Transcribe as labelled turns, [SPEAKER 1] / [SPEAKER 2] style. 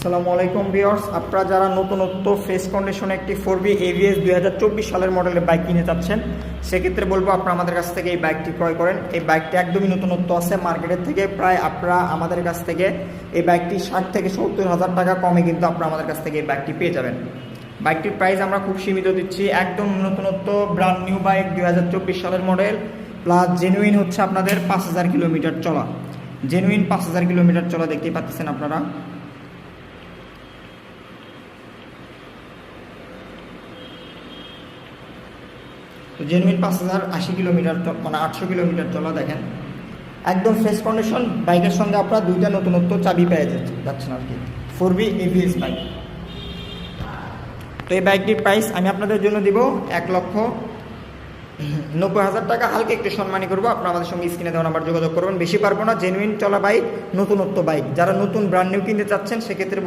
[SPEAKER 1] আসসালামু আলাইকুম ভিউয়ার্স, আপনারা যারা নতুনত্ব ফ্রেশ কন্ডিশনে একটি 4B ABS 2024 সালের মডেলের বাইক কিনে যাচ্ছেন, সেক্ষেত্রে বলবো আপনারা আমাদের কাছ থেকে এই বাইকটি ক্রয় করেন। এই বাইকটি একদমই নতুনত্ব আছে, মার্কেটের থেকে প্রায় আপনারা আমাদের কাছ থেকে এই বাইকটি 60 থেকে 70 হাজার টাকা কমে কিন্তু আপনারা আমাদের কাছ থেকে এই বাইকটি পেয়ে যাবেন। বাইকটির প্রাইস আমরা খুব সীমিত দিচ্ছি, একদম নতুনত্ব ব্র্যান্ড নিউ বাইক 2024 সালের মডেল, প্লাস জেনুইন হচ্ছে আপনাদের 5000 কিলোমিটার চলা। জেনুইন 5000 কিলোমিটার চলা দেখতেই পাচ্ছেন আপনারা। তো জেনুইন 5080 কিলোমিটার মানে 800 কিলোমিটার চলা দেখেন, একদম ফ্রেশ কন্ডিশন। বাইকের সঙ্গে আপনারা দুইটা নতুনত্ব চাবি পেয়ে যাচ্ছেন আর কি, 4B ABS বাইক। তো এই বাইকটির প্রাইস আমি আপনাদের জন্য দিব 1,90,000 টাকা। হালকা একটু সম্মানী করবো, আপনারা আমাদের সঙ্গে স্ক্রিনে দেওয়া নাম্বার যোগাযোগ করবেন। বেশি পারবো না, জেনুইন চলা বাইক, নতুনত্ব বাইক। যারা নতুন ব্র্যান্ড নিউ কিনতে চাচ্ছেন সেক্ষেত্রে